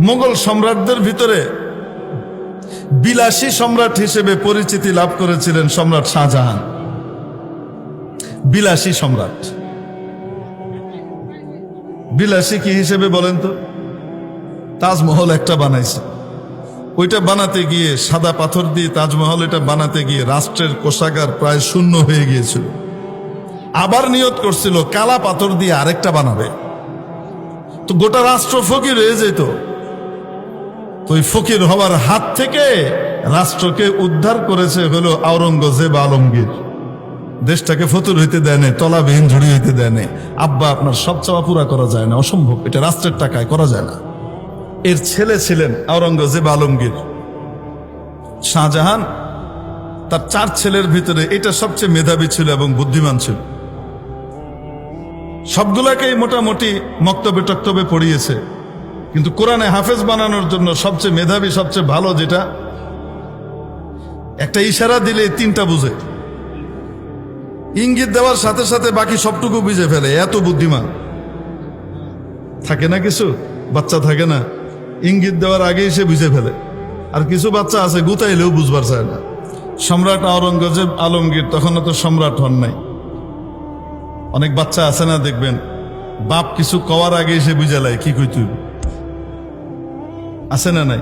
মোগল সম্রাটদের ভিতরে বিলাসী সম্রাট হিসেবে পরিচিতি লাভ করেছিলেন সম্রাট শাহজাহান। বিলাসী সম্রাট। বিলাসী কি হিসেবে বলেন তো? তাজমহল একটা বানাইছে, ওইটা বানাতে গিয়ে সাদা পাথর দিয়ে তাজমহল এটা বানাতে গিয়ে রাষ্ট্রের কোষাগার প্রায় শূন্য হয়ে গিয়েছিল। আবার নিয়ত করছিল কালা পাথর দিয়ে আরেকটা বানাবে, তো গোটা রাষ্ট্র ফকির হয়ে যেত। তো ওই ফকির হওয়ার হাত থেকে রাষ্ট্রকে উদ্ধার করেছে হলো আওরঙ্গজেব আলমগীর। দেশটাকে ফতুর হইতে দেয় না, তলাবিহীন ঝুড়ি হইতে দেয় না। আব্বা আপনার সব চাওয়া পুরা করা যায় না, অসম্ভব, এটা রাষ্ট্রের টাকায় করা যায় না। এর ছেলে ছিলেন আওরঙ্গজেব আলমগীর। শাহজাহান তার 4 ছেলের ভিতরে এটা সবচেয়ে মেধাবী ছিল এবং বুদ্ধিমান ছিল। সবগুলাকেই মোটামুটি মক্তবে টক্তবে পড়িয়েছে, কিন্তু কোরআনে হাফেজ বানানোর জন্য সবচেয়ে মেধাবী, সবচেয়ে ভালো যেটা, একটা ইশারা দিলে 3টা বুঝে, ইঙ্গিত দেওয়ার সাথে সাথে বাকি সবটুকু বুঝে ফেলে, এত বুদ্ধিমান। থাকে না কিছু বাচ্চা, থাকে না ইঙ্গিত দেওয়ার আগেই সে বুঝে ফেলে। আর কিছু বাচ্চা আছে গুতাইলেও বুঝবার চায় না। সম্রাট আওরঙ্গজেব আলমগীর তখন তো সম্রাট হন নাই। অনেক বাচ্চা আছে না, দেখবেন বাপ কিছু কওয়ার আগে সে বুঝে লাই কি কই তুই, আছে না নাই?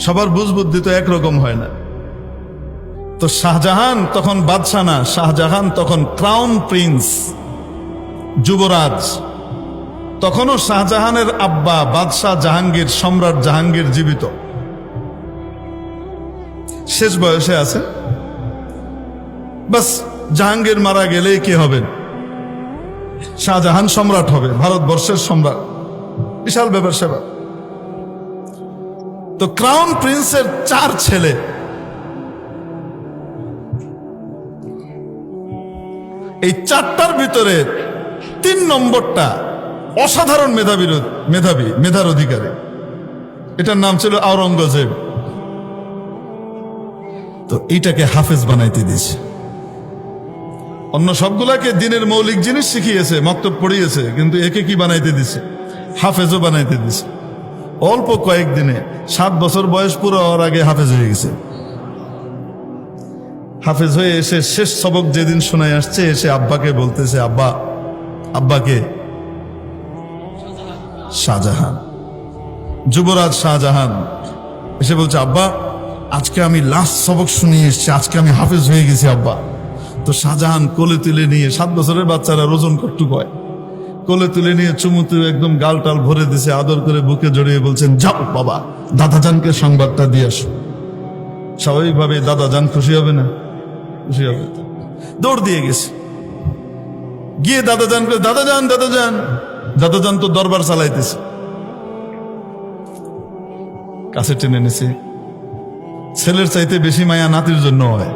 সবার বুঝ বুদ্ধি তো একরকম হয় না। তো শাহজাহান তখন বাদশা না, শাহজাহান তখন ক্রাউন প্রিন্স, যুবরাজ। তখনও শাহজাহানের আব্বা বাদশাহ জাহাঙ্গীর, সম্রাট জাহাঙ্গীর জীবিত, শেষ বয়সে আছে। বাস জাহাঙ্গীর মারা গেলেই কি হবে? শাহজাহান সম্রাট হবে, ভারতবর্ষের সম্রাট। বিশাল ব্যাপার সেবা। তো ক্রাউন প্রিন্সের 4 ছেলে, এই 4টার ভিতরে 3 নম্বরটা অসাধারণ মেধার অধিকারী। এটার নাম ছিল আওরঙ্গজেব। তো এইটাকে হাফেজ বানাইতে দিয়েছে। অন্য সবগুলাকে দিনের মৌলিক জিনিস শিখিয়েছে, মক্তব পড়িয়েছে, কিন্তু একে কি বানাইতে দিছে? হাফেজও বানাইতে দিছে। অল্প কয়েকদিনে 7 বছর বয়স পুরো হওয়ার আগে হাফেজ হয়ে গেছে। হাফেজ হয়ে এসে শেষ সবক যেদিন শোনায় আসছে, এসে আব্বাকে বলতেছে, আব্বা, আব্বাকে শাহজাহান, যুবরাজ শাহজাহান এসে বলছে, আব্বা আজকে আমি লাস্ট সবক শুনিয়ে এসছি, আজকে আমি হাফেজ হয়ে গেছি আব্বা। তো শাহজাহান কোলে তুলে নিয়ে, 7 বছরের বাচ্চারা ওজন কটুক হয়, কোলে তুলে নিয়ে চুমুতে একদম গাল টাল ভরে দিছে, আদর করে বুকে জড়িয়ে বলছেন, যাও বাবা দাদাজানকে সংবাদটা দিয়ে আসো। স্বাভাবিকভাবে দাদাজান খুশি হবে না? খুশি হবে। দৌড় দিয়ে গেছে, গিয়ে দাদাজানকে, দাদাজান দাদাজান, দাদাজান তো দরবার চালাইতেছে, কাছে টেনে নিছে। ছেলের চাইতে বেশি মায়া নাতির জন্য হয়।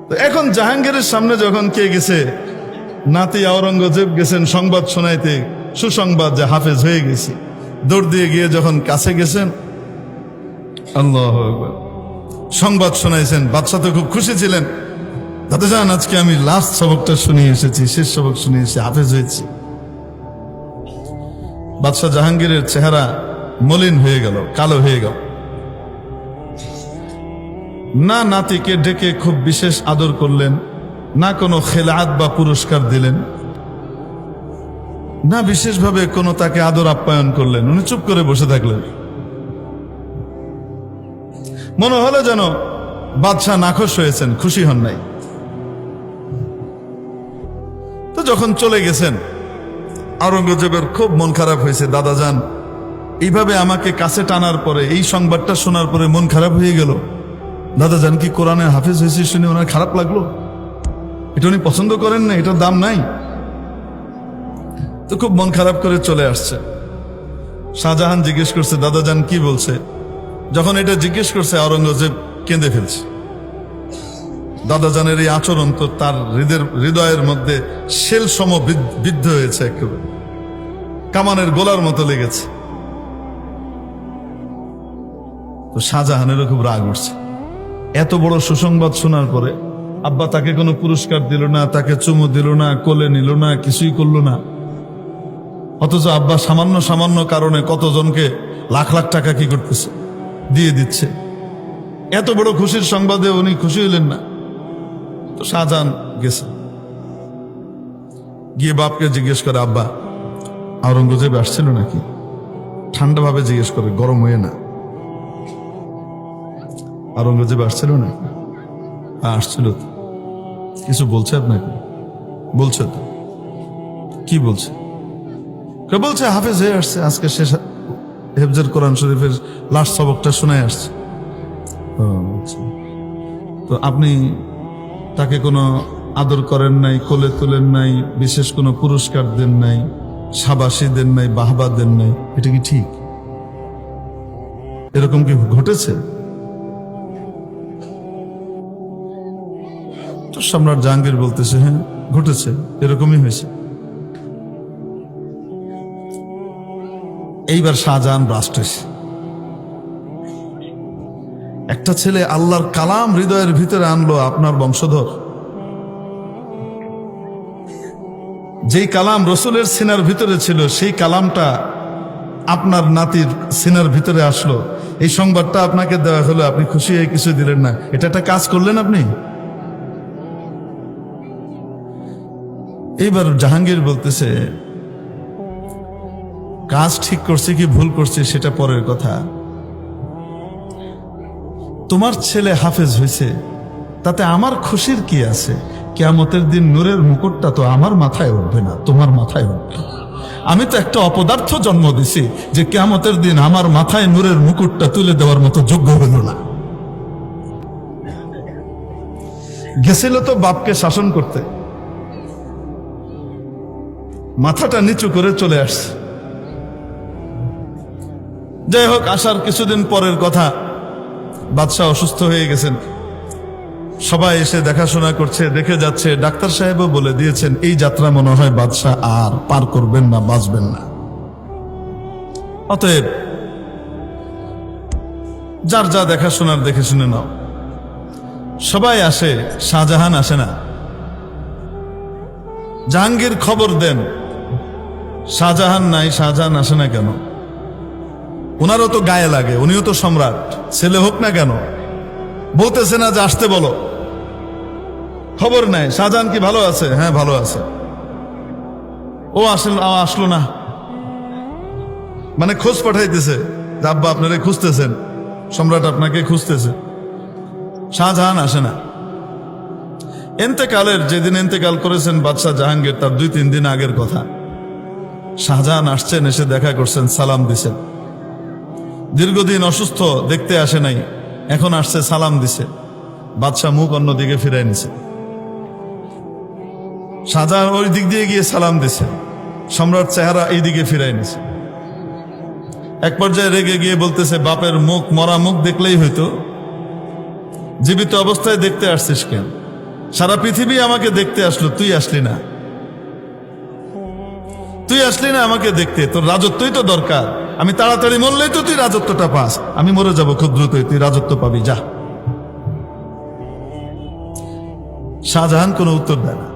তো এখন জাহাঙ্গীরের সামনে যখন কে গেছে, নাতি আওরঙ্গজেব গেছেন সংবাদ শোনাইতে, সুসংবাদ যে হাফেজ হয়ে গেছি। দৌড় দিয়ে গিয়ে যখন কাছে গেছেন, আল্লাহু আকবার, সংবাদ শোনাইছেন। বাদশাহ তো খুব খুশি ছিলেন, দাদাজান আজকে আমি লাস্ট সবকটা শুনিয়ে এসেছি, শেষ সবক শুনিয়ে এসেছি, হাফেজ হয়েছি। বাদশাহ জাহাঙ্গীরের চেহারা মলিন হয়ে গেল, কালো হয়ে গেল। না নাতিকে ডেকে খুব বিশেষ আদর করলেন, না কোনো খেলাত বা পুরস্কার দিলেন, না বিশেষভাবে কোনো তাকে আদর আপ্যায়ন করলেন। উনি চুপ করে বসে থাকলেন। মনে হলো যেন বাদশাহ নাখোশ হয়েছেন, খুশি হন নাই। তো যখন চলে গেছেন, আওরঙ্গজেবের খুব মন খারাপ হয়েছে। দাদাজান এইভাবে আমাকে কাছে টানার পরে, এই সংবাদটা শোনার পরে মন খারাপ হয়ে গেল। দাদাজান কি কোরআনের হাফেজ হয়েছে শুনে ওনার খারাপ লাগলো? এটা উনি পছন্দ করেন না, এটার দাম নাই। তো খুব মন খারাপ করে চলে আসছে। শাহজাহান জিজ্ঞেস করছে, দাদাজান কি বলছে? যখন এটা জিজ্ঞেস করছে, আওরঙ্গজেব কেঁদে ফেলছে। দাদাজানের এই আচরণ তো তার হৃদয়ের মধ্যে শেল সম বিদ্ধ হয়েছে, একেবারে কামানের গোলার মতো লেগেছে। তো শাহজাহানেরও খুব রাগ উঠছে। এত বড় সুসংবাদ শোনার পরে আব্বা তাকে কোনো পুরস্কার দিল না, তাকে চুমু দিল না, কোলে নিল না, কিছুই করলো না। অথচ আব্বা সামান্য সামান্য কারণে কতজনকে লাখ লাখ টাকা কি করতেছে, দিয়ে দিচ্ছে। এত বড় খুশির সংবাদে উনি খুশি হইলেন না। তো শাহজাহান গেছে, গিয়ে বাপকে জিজ্ঞেস করে, আব্বা আওরঙ্গজেব আসছিল নাকি? ঠান্ডা ভাবে জিজ্ঞেস করে, গরম হয়ে না। আওরঙ্গজেব আসছিল না? আসছিল তো। কিছু বলছে আপনাকে? বলছে তো। কি বলছে? বলছে হাফেজ হয়ে আসছে, আজকে শেষ হেফজের কোরআন শরীফের লাস্ট সবকটা শোনায় আসছে। তো আপনি তাকে কোনো আদর করেন নাই, কোলে তোলেন নাই, বিশেষ কোনো পুরস্কার দেন নাই, শাবাশি দেন নাই, বাহবা দেন নাই, এটা কি ঠিক? এরকম কি ঘটেছে? তো সম্রাট জাহাঙ্গীর বলতেছে, হ্যাঁ ঘটেছে, এরকমই হয়েছে। এইবার শাহজাহান রাষ্ট্রের একটা ছেলে আল্লাহর কালাম হৃদয়ের ভিতরে আনলো, আপনার বংশধর। যেই কালাম রসুলের সিনার ভিতরে ছিল, সেই কালামটা আপনার নাতির সিনার ভিতরে আসলো। এই সংবাদটা আপনাকে দেওয়া হলো, আপনি খুশি হয়ে কিছু দিলেন না। এটা একটা কাজ করলেন আপনি। এইবার জাহাঙ্গীর বলতেছে, কাজ ঠিক করছে কি ভুল করছে সেটা পরের কথা। তোমার ছেলে হাফেজ হয়েছে, তাতে আমার খুশির কি আছে? কিয়ামতের দিন নূরের মুকুটটা তো আমার মাথায় উঠবে না, তোমার মাথায় উঠবে। আমি তো একটা অপদার্থ জন্ম দিছি যে কিয়ামতের দিন আমার মাথায় নূরের মুকুটটা তুলে দেওয়ার মতো যোগ্য হইল না। গেছিল তো বাপকে শাসন করতে, মাথাটা নিচু করে চলে আসছে। যাই হোক, আসার কিছুদিন পরের কথা, বাদশাহ অসুস্থ হয়ে গেছেন। সবাই এসে দেখাশোনা করছে, দেখে যাচ্ছে। ডাক্তার সাহেবও বলে দিয়েছেন, এই যাত্রা মনে হয় বাদশাহ আর পার করবেন না, বাঁচবেন না। অতএব যার যা দেখাশোনার দেখে শুনে নাও। সবাই আসে, শাহজাহান আসে না। জাহাঙ্গীর খবর দেন, শাহজাহান নাই, শাহজাহান আসে না কেন? ওনারও তো গায়ে লাগে, উনিও তো সম্রাট, ছেলে হোক না কেন? বলতেছে না যে আসতে বলো? খবর নাই, শাহজাহান কি ভালো আছে? হ্যাঁ ভালো আছে। ও আসলো না, মানে খোঁজ পাঠাইতেছে, আব্বা আপনারা খুঁজতেছেন, সম্রাট আপনাকে খুঁজতেছে। শাহজাহান আসে না। এন্তেকালের যেদিন এন্তেকাল করেছেন বাদশাহ জাহাঙ্গীর, তার 2-3 দিন আগের কথা। শাহজাহান আসছেন, এসে দেখা করছেন, সালাম দিছেন। দীর্ঘদিন অসুস্থ, দেখতে আসে নাই, এখন আসছে, সালাম দিছে। বাদশাহ মুখ অন্যদিকে ফিরাই নিছে। শাহজাহান ওই দিক দিয়ে গিয়ে সালাম দিছে, সম্রাট চেহারা এই দিকে ফিরাই নিছে। এক পর্যায়ে রেগে গিয়ে বলতেছে, বাপের মুখ, মরা মুখ দেখলেই হইতো, জীবিত অবস্থায় দেখতে আসছিস কেন? সারা পৃথিবী আমাকে দেখতে আসলো, তুই আসলি না। তুই আসলি না আমাকে দেখতে, তোর রাজত্বই তো দরকার। আমি তাড়াতাড়ি মরলেই তো তুই রাজত্বটা পাস, আমি মরে যাবো খুব দ্রুতই, তুই রাজত্ব পাবি, যা। শাহজাহান কোনো উত্তর দেয় না।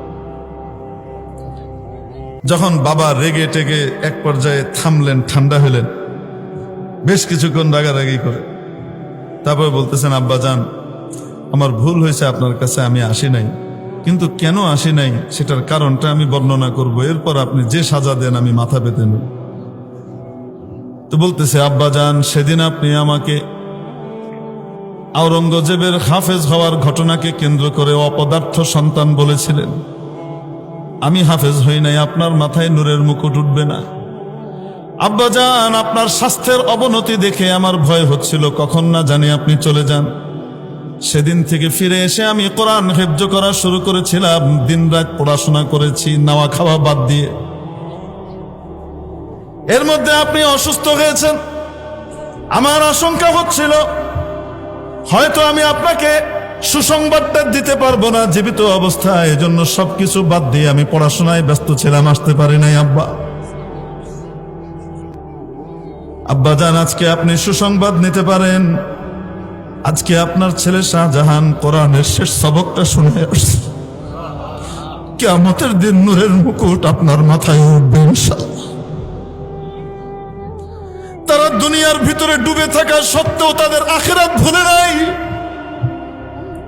যখন বাবা রেগে টেগে এক পর্যায়ে থামলেন, ঠান্ডা হলেন, বেশ কিছুক্ষণ রাগারাগি করে তারপর বলতেছেন, আব্বা যান, আমার ভুল হয়েছে, আপনার কাছে আমি আসি নাই, কিন্তু কেন আসি নাই সেটার কারণটা আমি বর্ণনা করব, এরপর আপনি যে সাজা দেন আমি মাথা পেতে নেব। তো বলতেছে, আব্বা যান, সেদিন আপনি আমাকে আওরঙ্গজেবের হাফেজ হওয়ার ঘটনাকে কেন্দ্র করে অপদার্থ সন্তান বলেছিলেন। আমি হাফেজ হই নাই, আপনার মাথায় নূরের মুকুট উঠবে না। আব্বাজান, আপনার স্বাস্থ্যের অবনতি দেখে আমার ভয় হচ্ছিল, কখন না জানি আপনি চলে যান। সেদিন থেকে ফিরে এসে আমি কোরআন হেফজ করা শুরু করেছিলাম, দিনরাত পড়াশোনা করেছি, নাওয়া খাওয়া বাদ দিয়ে। এর মধ্যে আপনি অসুস্থ হয়েছেন। আমার আশঙ্কা হচ্ছিল হয়তো আমি আপনাকে সুসংবাদটা দিতে পারবো না জীবিত অবস্থায়, এজন্য সবকিছু বাদ দিয়ে আমি পড়াশোনায় ব্যস্ত ছিলাম, আসতে পারি নাই। আব্বা জান, আজকে আপনি সুসংবাদ নিতে পারেন। আজকে আপনার ছেলে শাহজাহান কোরআনের শেষ সবকটা শুনে আসছে। কিয়ামতের দিন নূরের মুকুট আপনার মাথায় উঠবে ইনশাআল্লাহ। তারা দুনিয়ার ভিতরে ডুবে থাকা সত্ত্বেও তাদের আখিরাত ভুলে নাই।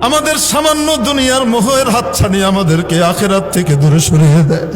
আমাদের সামান্য দুনিয়ার মোহের হাতছানি আমাদেরকে আখিরাত থেকে দূরে সরিয়ে দেয়।